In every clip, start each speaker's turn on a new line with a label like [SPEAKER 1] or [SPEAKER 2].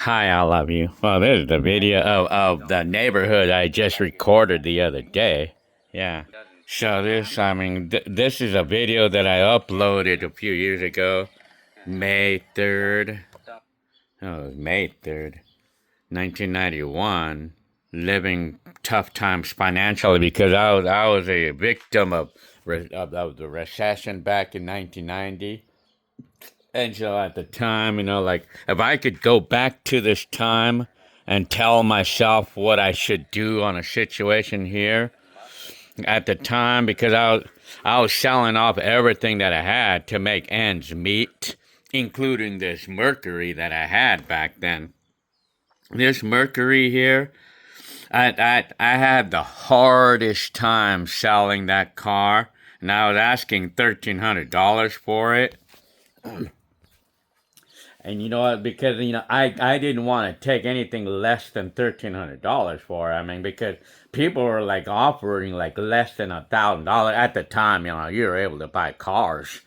[SPEAKER 1] Hi, I love you. Well, this is the video of the neighborhood I just recorded the other day. Yeah. So this is a video that I uploaded a few years ago, May 3rd. Oh, it was May 3rd, 1991. Living tough times financially because I was a victim of the recession back in 1990. And so at the time, like if I could go back to this time and tell myself what I should do on a situation here at the time, because I was selling off everything that I had to make ends meet, including this Mercury that I had back then. This Mercury here, I had the hardest time selling that car, and I was asking $1,300 for it. And you know what? Because I didn't want to take anything less than $1,300 for it. I mean, because people were like offering like less than $1,000 at the time. You were able to buy cars.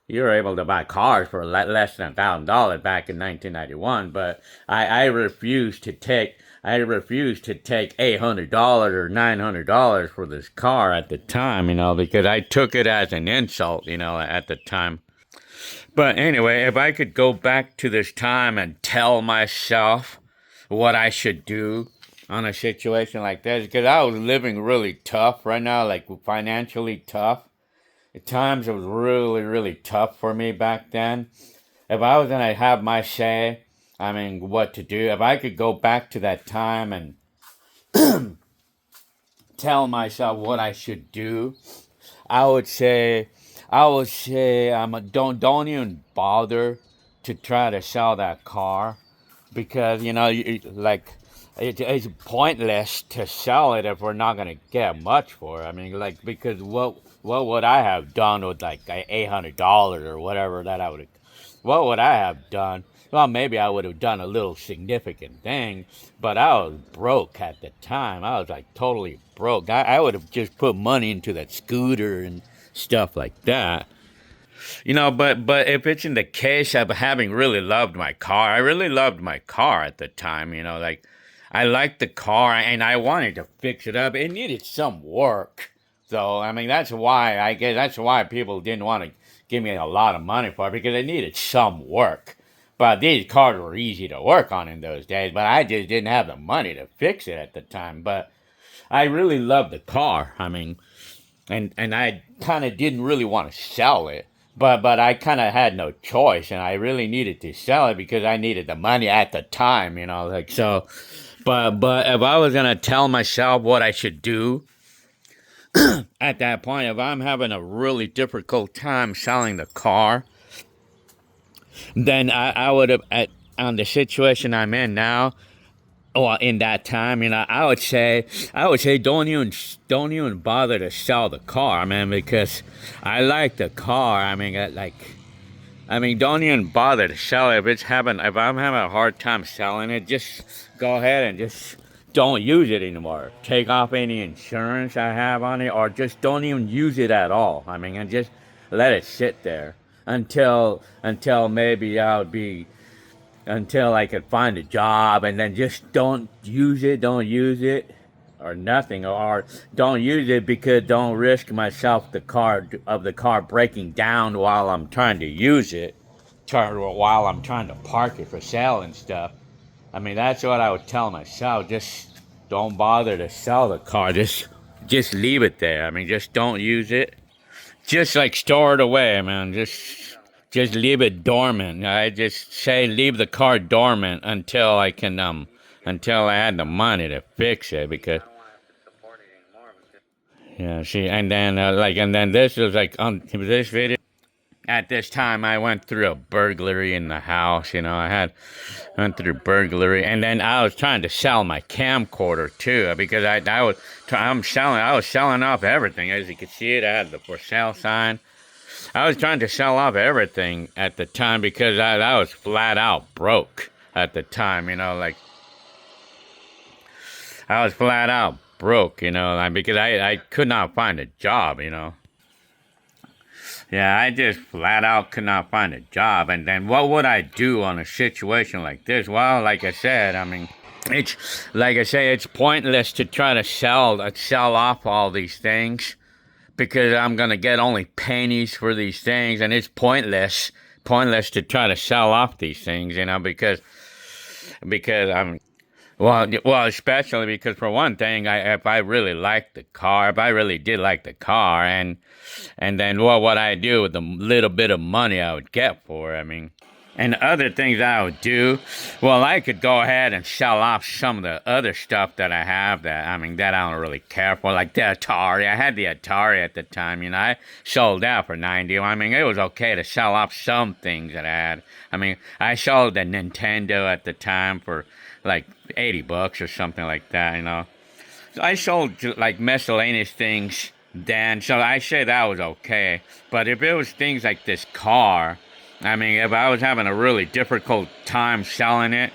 [SPEAKER 1] You were able to buy cars for less than $1,000 back in 1991. But I refused to take. I refused to take $800 or $900 for this car at the time. Because I took it as an insult. At the time. But anyway, if I could go back to this time and tell myself what I should do on a situation like this, because I was living really tough right now, like financially tough. At times it was really, really tough for me back then. If I was going to have my say, what to do, if I could go back to that time and tell myself what I should do, I would say, don't even bother to try to sell that car, because it's pointless to sell it if we're not gonna get much for it. Because what would I have done with like $800 or whatever that I would? What would I have done? Well, maybe I would have done a little significant thing, but I was broke at the time. I was like totally broke. I would have just put money into that scooter and stuff like that. But if it's in the case of having really loved my car, I really loved my car at the time. Like I liked the car and I wanted to fix it up. It needed some work. So, that's why people didn't want to give me a lot of money for it, because it needed some work. But these cars were easy to work on in those days, but I just didn't have the money to fix it at the time. But I really loved the car. And I kind of didn't really want to sell it, but I kind of had no choice, and I really needed to sell it because I needed the money at the time, so. But if I was gonna tell myself what I should do at that point, if I'm having a really difficult time selling the car, then I would have on the situation I'm in now. Well, in that time, I would say don't even bother to sell the car, man, because I like the car. Don't even bother to sell it. If I'm having a hard time selling it, just go ahead and just don't use it anymore. Take off any insurance I have on it, or just don't even use it at all. And just let it sit there until maybe until I could find a job, and then just don't use it, or nothing, or don't use it because don't risk the car breaking down while I'm trying to use it, while I'm trying to park it for sale and stuff. That's what I would tell myself. Just don't bother to sell the car. Just leave it there. Just don't use it. Just like store it away, man. Just leave it dormant. I just say leave the car dormant until until I had the money to fix it, because yeah, and then this was like on this video. At this time, I went through a burglary in the house. Went through burglary, and then I was trying to sell my camcorder too, because I was selling off everything. As you can see, I had the for sale sign. I was trying to sell off everything at the time because I was flat out broke at the time. I was flat out broke. Because I could not find a job. Yeah, I just flat out could not find a job. And then what would I do on a situation like this? Well, like I said, I mean, it's like I say, it's pointless to try to sell off all these things because I'm gonna get only pennies for these things, and it's pointless to try to sell off these things, because I'm well, especially because for one thing, if I really like the car, if I really did like the car, and then what I do with the little bit of money I would get for it, I mean, and other things I would do, well, I could go ahead and sell off some of the other stuff that I have that I don't really care for, like the Atari. I had the Atari at the time, I sold that for 90. I mean, it was okay to sell off some things that I had. I mean, I sold the Nintendo at the time for like $80 or something like that. So I sold like miscellaneous things then, so I say that was okay. But if it was things like this car, I mean, if I was having a really difficult time selling it,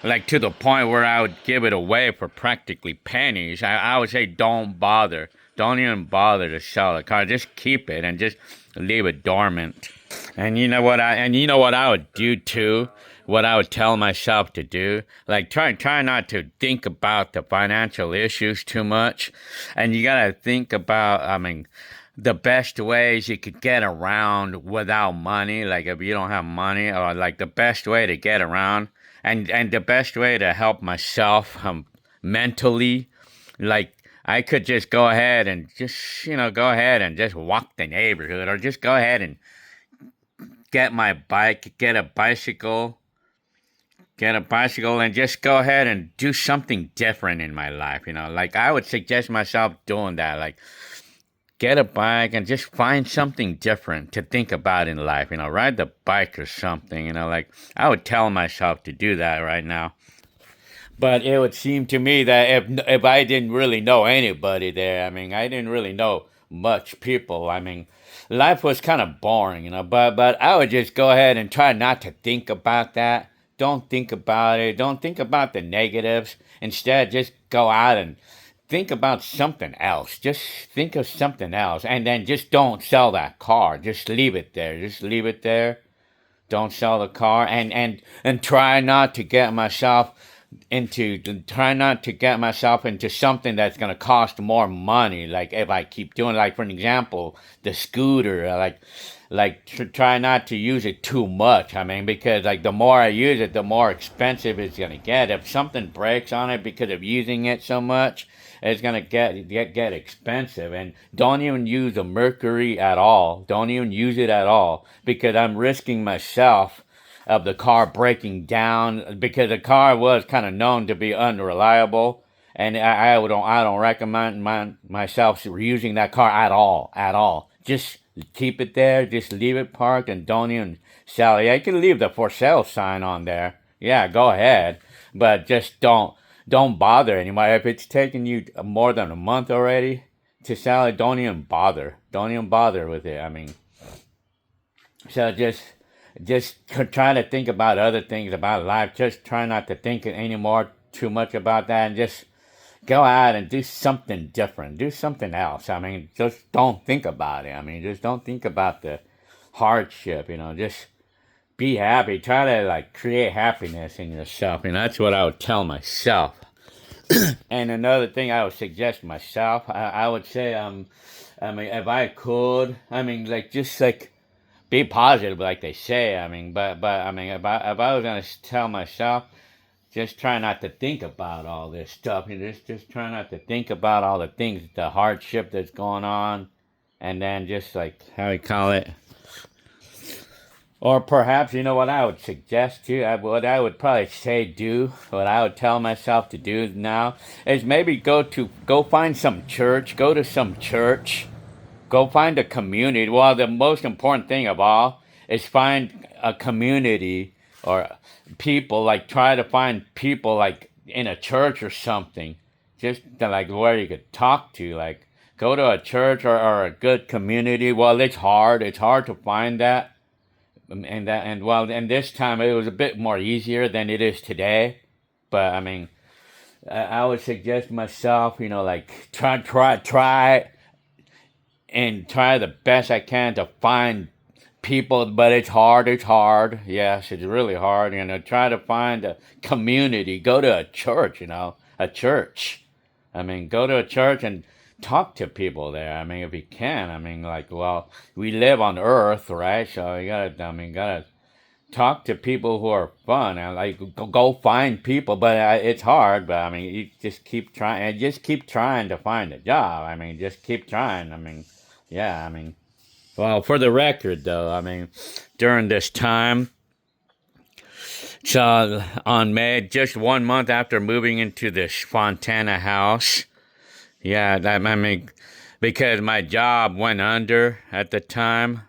[SPEAKER 1] like to the point where I would give it away for practically pennies, I would say don't bother. Don't even bother to sell the car. Just keep it and just leave it dormant. And you know what I would do too? What I would tell myself to do? Like try not to think about the financial issues too much. And you gotta think about, I mean, the best ways you could get around without money, like if you don't have money, or like the best way to get around, and the best way to help myself mentally, like I could just go ahead and just walk the neighborhood, or just go ahead and get my bike, get a bicycle and just go ahead and do something different in my life. Like I would suggest myself doing that, like get a bike and just find something different to think about in life. Ride the bike or something. Like I would tell myself to do that right now. But it would seem to me that if I didn't really know anybody there, I mean, I didn't really know much people. I mean, life was kind of boring. But I would just go ahead and try not to think about that. Don't think about it. Don't think about the negatives. Instead, just go out and think about something else. Just think of something else, and then just don't sell that car. Just leave it there. Just leave it there. Don't sell the car, and try not to get myself into something that's going to cost more money. Like if I keep doing, like for an example, the scooter, try not to use it too much. I mean, because like the more I use it, the more expensive it's going to get. If something breaks on it because of using it so much, it's gonna get expensive. And don't even use the Mercury at all. Don't even use it at all, because I'm risking myself of the car breaking down, because the car was kind of known to be unreliable, and I don't recommend myself using that car at all. Just keep it there. Just leave it parked and don't even sell it. Yeah, you can leave the for sale sign on there. Yeah, go ahead, but just don't bother anymore. If it's taken you more than a month already to sell it, don't even bother. Don't even bother with it. I mean, so just try to think about other things about life. Just try not to think anymore too much about that, and just go out and do something different. Do something else. I mean, just don't think about it. I mean, just don't think about the hardship. Just be happy. Try to like create happiness in yourself. That's what I would tell myself. And another thing I would suggest myself, I would say, I mean, if I could, I mean, like just like be positive, like they say. I mean, but I mean, if I was gonna tell myself, just try not to think about all this stuff. Just try not to think about all the things, the hardship that's going on, and then just like how you call it. Or perhaps, what I would suggest too, what I would probably say do, what I would tell myself to do now, is maybe go find some church, go to some church, go find a community. Well, the most important thing of all is find a community, or people, like try to find people like in a church or something, just like where you could talk to, like go to a church, or a good community. Well, it's hard to find that. And this time it was a bit more easier than it is today. But I mean, I would suggest myself, like try and try the best I can to find people, but it's hard. It's hard. Yes, it's really hard. Try to find a community. Go to a church. A church. I mean, go to a church and talk to people there. I mean, if you can. I mean, like, well, we live on Earth, right? So you gotta. I mean, gotta talk to people who are fun and like go find people. But it's hard. But I mean, you just keep trying and just keep trying to find a job. I mean, just keep trying. I mean, yeah. I mean. Well, for the record, though, I mean, during this time, so on May, just 1 month after moving into this Fontana house, yeah, I mean, because my job went under at the time.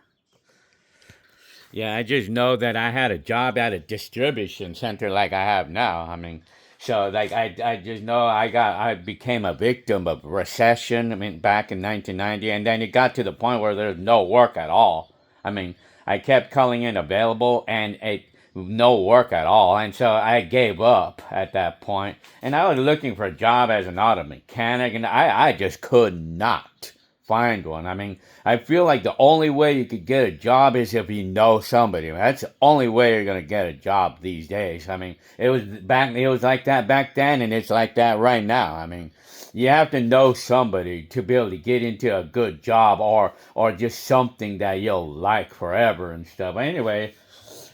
[SPEAKER 1] Yeah, I just know that I had a job at a distribution center like I have now. I mean, so like I just know I became a victim of recession. I mean, back in 1990, and then it got to the point where there's no work at all. I mean, I kept calling in available, and it no work at all, and so I gave up at that point. And I was looking for a job as an auto mechanic, and I just could not find one. I mean, I feel like the only way you could get a job is if you know somebody. That's the only way you're gonna get a job these days. I mean, it was like that back then, and it's like that right now. I mean, you have to know somebody to be able to get into a good job or just something that you'll like forever and stuff. Anyway,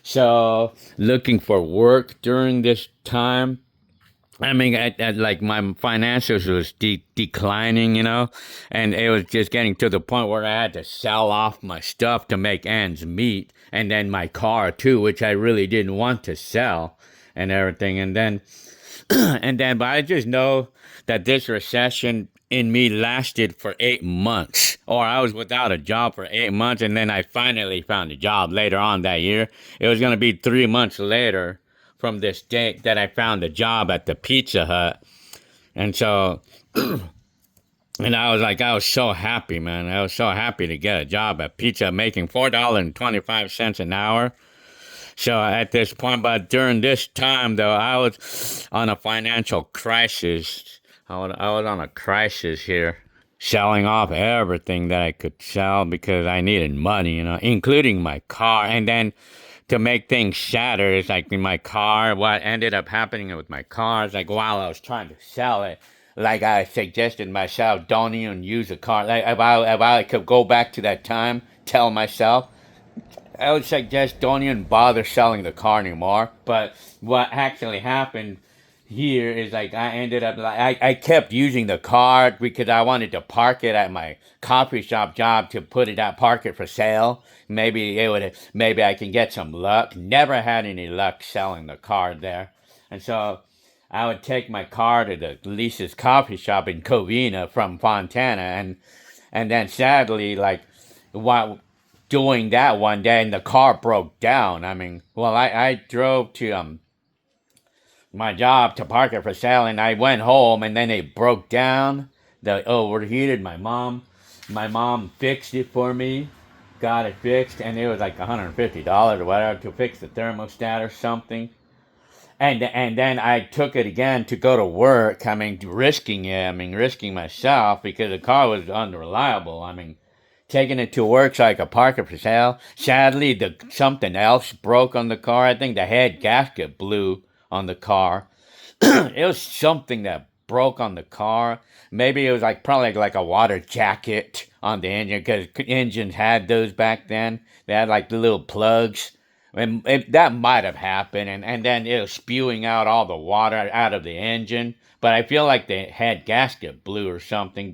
[SPEAKER 1] so looking for work during this time. I mean, like my financials was declining, and it was just getting to the point where I had to sell off my stuff to make ends meet, and then my car too, which I really didn't want to sell, and everything, and then, but I just know that this recession in me lasted for 8 months, or I was without a job for 8 months, and then I finally found a job later on that year. It was gonna be 3 months later from this date that I found a job at the Pizza Hut. And so, and I was so happy, man. I was so happy to get a job at Pizza Hut making $4.25 an hour. So at this point, but during this time, though, I was on a financial crisis. I was on a crisis here, selling off everything that I could sell because I needed money, including my car. And then to make things shatter, it's like in my car, what ended up happening with my car is like while I was trying to sell it, like I suggested myself, don't even use a car. Like if I could go back to that time, tell myself, I would suggest don't even bother selling the car anymore. But what actually happened here is like I ended up like I kept using the car because I wanted to park it at my coffee shop job to put it at park it for sale. Maybe I can get some luck. Never had any luck selling the car there. And so I would take my car to the Lisa's coffee shop in Covina from Fontana, and then sadly, like while doing that one day, and the car broke down. I mean, well, I drove to my job to park it for sale, and I went home, and then it broke down. The overheated. My mom fixed it for me, got it fixed, and it was like $150 or whatever to fix the thermostat or something. And then I took it again to go to work. I mean, risking it. I mean, risking myself because the car was unreliable. I mean, taking it to work so I could park it for sale. Sadly, something else broke on the car. I think the head gasket blew on the car. It was something that broke on the car. Maybe it was like probably like a water jacket on the engine because engines had those back then. They had like the little plugs. And that might have happened, and then it was spewing out all the water out of the engine. But I feel like the head gasket blew or something.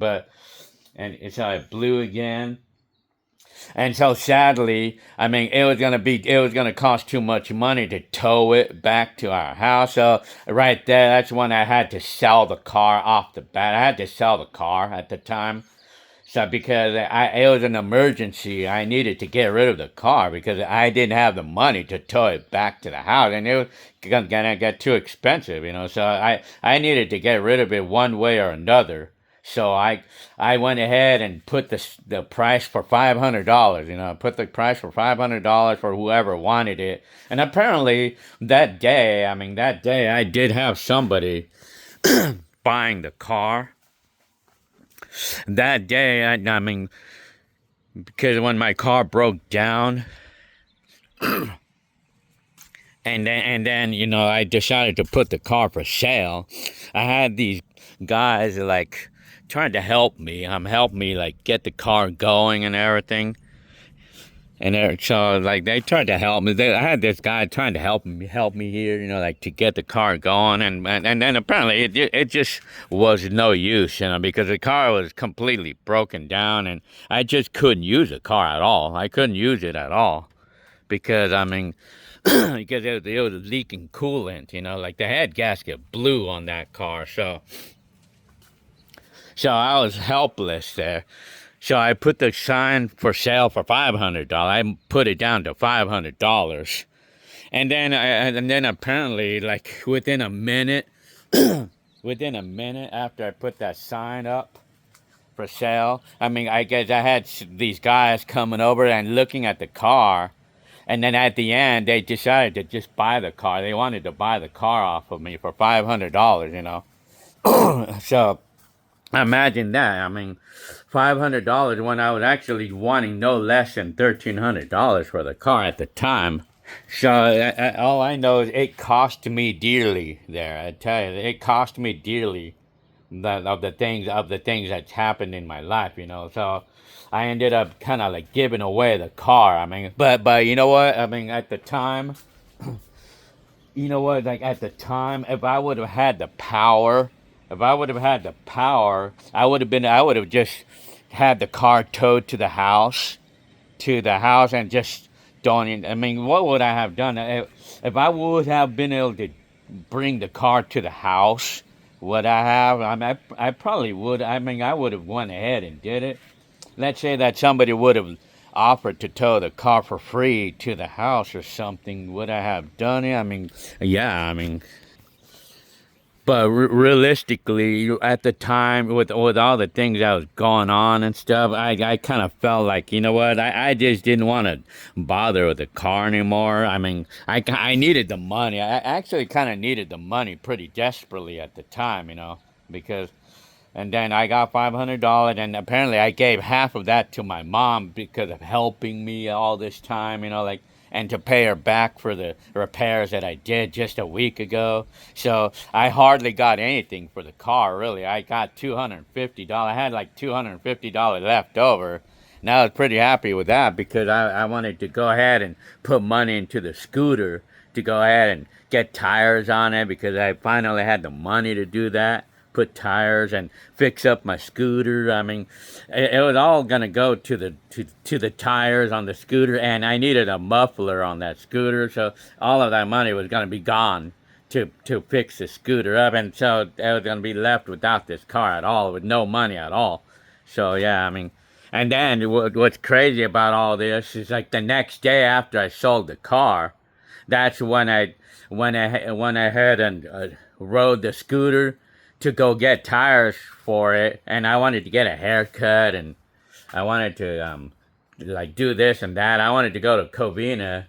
[SPEAKER 1] And so it blew again. And so sadly, I mean, it was gonna cost too much money to tow it back to our house. So right there, that's when I had to sell the car off the bat. I had to sell the car at the time. So because it was an emergency, I needed to get rid of the car because I didn't have the money to tow it back to the house, and it was gonna get too expensive. So I needed to get rid of it one way or another. So I went ahead and put the price for $500. Put the price for $500 for whoever wanted it. And apparently that day, I did have somebody buying the car. That day, I mean, because when my car broke down, and then I decided to put the car for sale. I had these guys like trying to help me like get the car going and everything. And so like they tried to help me. I had this guy trying to help me here, like to get the car going, and then apparently it just was no use, because the car was completely broken down, and I just couldn't use the car at all. I couldn't use it at all because because it was leaking coolant, like the head gasket blew on that car, so I was helpless there. So I put the sign for sale for $500. I put it down to $500, and then apparently, like within a minute, after I put that sign up for sale, I guess I had these guys coming over and looking at the car, and then at the end they decided to just buy the car. They wanted to buy the car off of me for $500. So imagine that. $500 when I was actually wanting no less than $1,300 for the car at the time. So all I know is it cost me dearly there. I tell you, it cost me dearly of the things that's happened in my life. So I ended up kind of like giving away the car. But you know what? At the time, like at the time, if I would have had the power, I would have just had the car towed to the house, and just don't. What would I have done if I would have been able to bring the car to the house? Would I have? I probably would. I would have went ahead and did it. Let's say that somebody would have offered to tow the car for free to the house or something. Would I have done it? Yeah. But realistically, at the time, with all the things that was going on and stuff, I kind of felt like, you know what, I just didn't want to bother with the car anymore. I needed the money. I actually kind of needed the money pretty desperately at the time, because, and then I got $500, and apparently I gave half of that to my mom because of helping me all this time, like, and to pay her back for the repairs that I did just a week ago. So I hardly got anything for the car, really. I got $250. I had like $250 left over. And I was pretty happy with that because I wanted to go ahead and put money into the scooter to go ahead and get tires on it, because I finally had the money to do that. Put tires and fix up my scooter. It was all gonna go to the tires on the scooter, and I needed a muffler on that scooter, so all of that money was gonna be gone to fix the scooter up, and so I was gonna be left without this car at all, with no money at all. So yeah, and then what's crazy about all this is, like, the next day after I sold the car, that's when I went ahead and rode the scooter to go get tires for it, and I wanted to get a haircut, and I wanted to like do this and that. I wanted to go to Covina,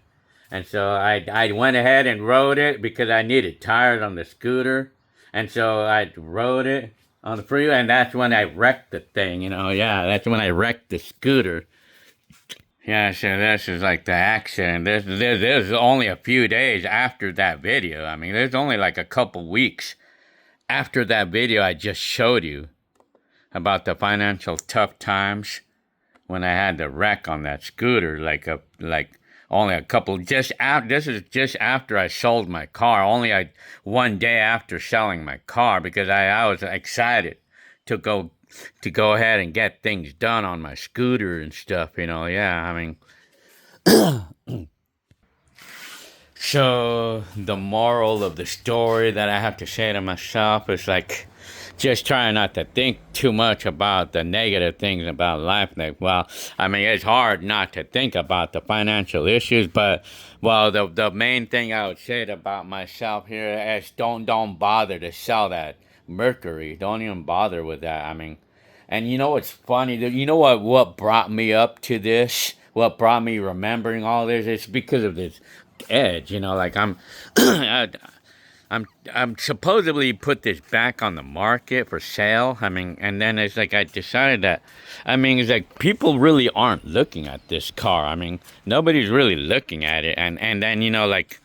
[SPEAKER 1] and so I went ahead and rode it because I needed tires on the scooter, and so I rode it on the freeway, and that's when I wrecked the thing. Yeah, that's when I wrecked the scooter. Yeah, so this is like the accident. There's only a few days after that video. There's only like a couple weeks after that video I just showed you about the financial tough times when I had the wreck on that scooter, like only a couple, this is just after I sold my car, only one day after selling my car, because I was excited to go ahead and get things done on my scooter and stuff, yeah, So the moral of the story that I have to say to myself is, like, just try not to think too much about the negative things about life. Like, well, it's hard not to think about the financial issues, but, well, the main thing I would say about myself here is don't bother to sell that Mercury. Don't even bother with that. And you know what's funny? You know what brought me up to this? What brought me remembering all this? It's because of this edge. Like, I'm supposedly put this back on the market for sale. I mean, and then it's like I decided that, I mean, it's like people really aren't looking at this car. I mean, nobody's really looking at it, and then like,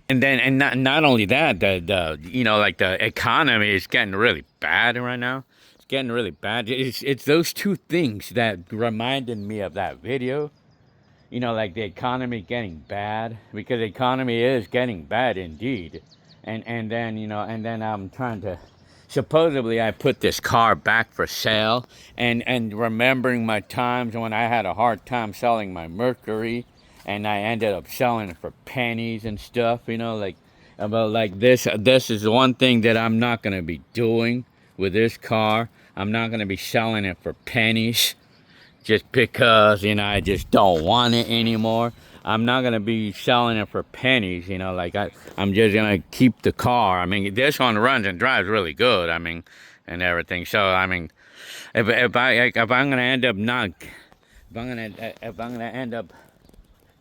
[SPEAKER 1] and not only that, the like the economy is getting really bad right now. It's getting really bad. It's those two things that reminded me of that video. Like the economy getting bad, because the economy is getting bad indeed. And then I'm trying to, supposedly I put this car back for sale, and remembering my times when I had a hard time selling my Mercury, and I ended up selling it for pennies and stuff, like, about like this is one thing that I'm not going to be doing with this car. I'm not going to be selling it for pennies just because, I just don't want it anymore. I'm not gonna be selling it for pennies, like I'm just gonna keep the car. I mean, this one runs and drives really good, I mean, and everything. So I mean, if I'm gonna end up not, if I'm gonna end up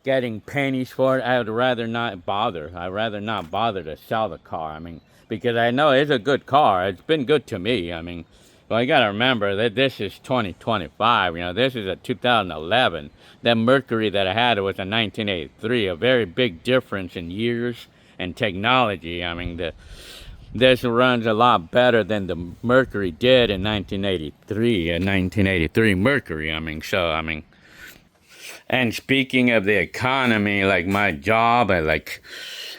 [SPEAKER 1] getting pennies for it, I would rather not bother. I'd rather not bother to sell the car. I mean, because I know it's a good car. It's been good to me. I mean, well, you got to remember that this is 2025. This is a 2011. That Mercury that I had was a 1983. A very big difference in years and technology. I mean, this runs a lot better than the Mercury did in 1983. A 1983 Mercury. I mean, so I mean. And speaking of the economy, like my job, like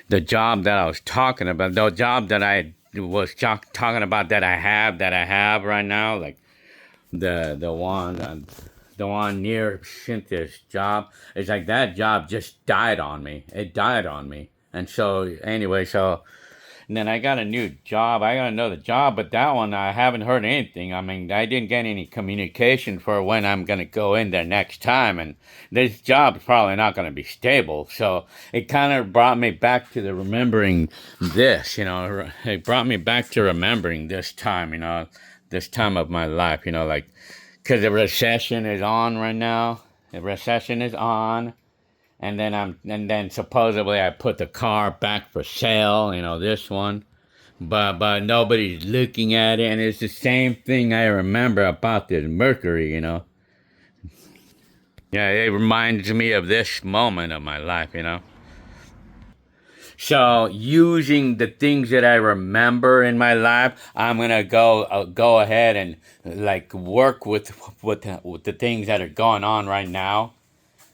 [SPEAKER 1] the job that I was talking about, the job that I was talking about that I have right now, like the one near Cynthia's job, it's like that job just died on me. It died on me. And so anyway, and then I got a new job. I got another job, but that one I haven't heard anything. I mean, I didn't get any communication for when I'm going to go in there next time. And this job's probably not going to be stable. So it kind of brought me back to the remembering this, It brought me back to remembering this time, this time of my life, like, because the recession is on right now. The recession is on. And then supposedly I put the car back for sale, this one, but nobody's looking at it, and it's the same thing I remember about this Mercury. Yeah, it reminds me of this moment of my life. So using the things that I remember in my life, I'm gonna go ahead and like work with the things that are going on right now,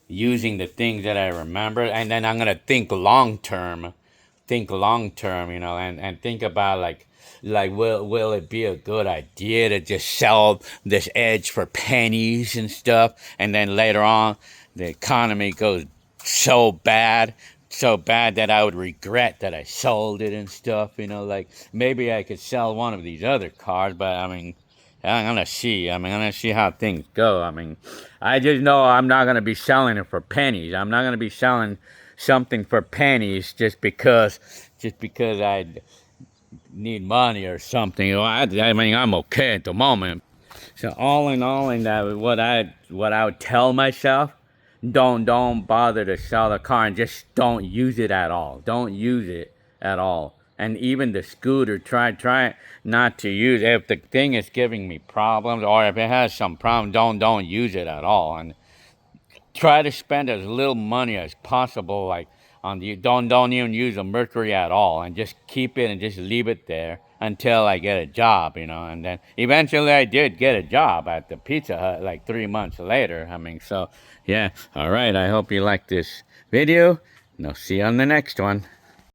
[SPEAKER 1] using the things that I remember, and then I'm gonna think long term, and think about like will it be a good idea to just sell this edge for pennies and stuff, and then later on the economy goes so bad that I would regret that I sold it and stuff, like maybe I could sell one of these other cars, but I mean, I'm gonna see. I'm gonna see how things go. I mean, I just know I'm not gonna be selling it for pennies. I'm not gonna be selling something for pennies just because I need money or something. I mean, I'm okay at the moment. So all in all, in that, what I would tell myself, don't bother to sell the car, and just don't use it at all. Don't use it at all. And even the scooter, try not to use it. If the thing is giving me problems, or if it has some problem, don't use it at all. And try to spend as little money as possible, like on the don't even use a Mercury at all, and just keep it and just leave it there until I get a job, and then eventually I did get a job at the Pizza Hut like 3 months later. I mean, so yeah. All right, I hope you like this video, and I'll see you on the next one.